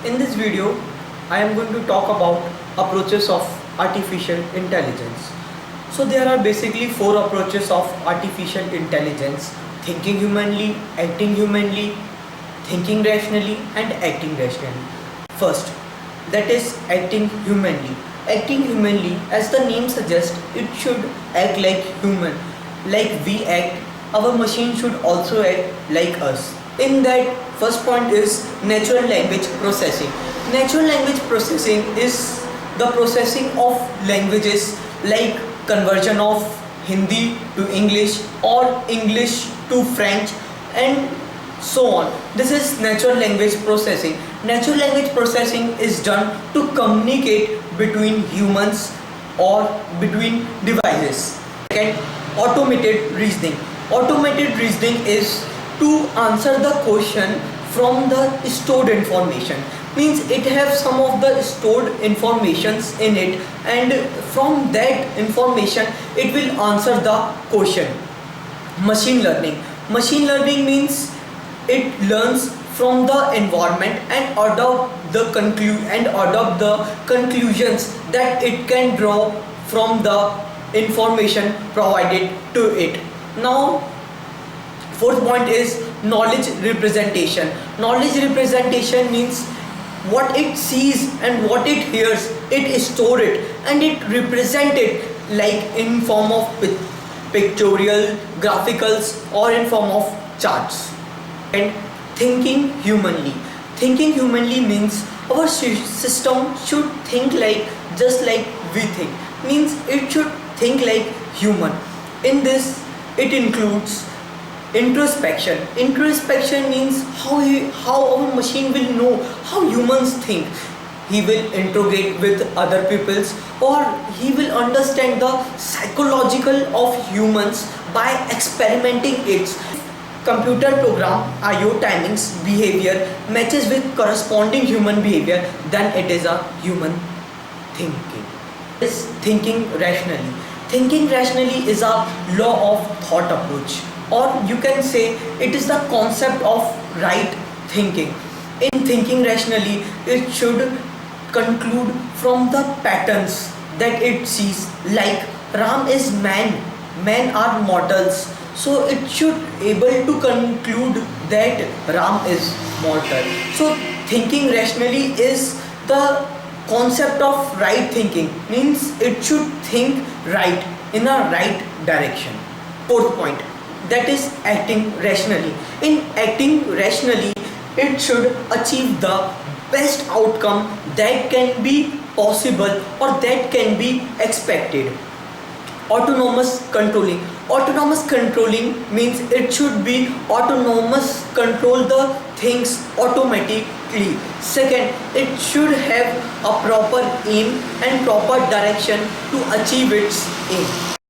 In this video, I am going to talk about approaches of artificial intelligence. So there are basically four approaches of artificial intelligence: thinking humanly, acting humanly, thinking rationally, and acting rationally. First, that is acting humanly. Acting humanly, as the name suggests, it should act like human. Like we act, our machine should also act like us. In that, first point is natural language processing. Natural language processing is the processing of languages, like conversion of Hindi to English or English to French and so on. This is natural language processing. Natural language processing is done to communicate between humans or between devices. Second, automated reasoning. Automated reasoning is to answer the question from the stored information. Means it has some of the stored informations in it, and from that information it will answer the question. Machine learning. Machine learning means it learns from the environment and adopt the conclusions that it can draw from the information provided to it. Now, fourth point is knowledge representation. Knowledge representation means what it sees and what it hears, it store it and it represent it, like in form of pictorial, graphicals, or in form of charts. And thinking humanly. Thinking humanly means our system should think like just like we think. Means it should think like human. In this, it includes introspection. Introspection means how our machine will know how humans think. He will interrogate with other peoples, or he will understand the psychological of humans by experimenting its computer program IO timings behavior matches with corresponding human behavior, then it is a human thinking. Is thinking rationally. Thinking rationally is a law of thought approach, or you can say it is the concept of right thinking. In thinking rationally, it should conclude from the patterns that it sees, like Ram is man, men are mortals, so it should able to conclude that Ram is mortal. So thinking rationally is the concept of right thinking, means it should think right in a right direction. Fourth point, that is acting rationally. In acting rationally, it should achieve the best outcome that can be possible or that can be expected. Autonomous controlling. Autonomous controlling means it should be autonomous, control the things automatically. Second, it should have a proper aim and proper direction to achieve its aim.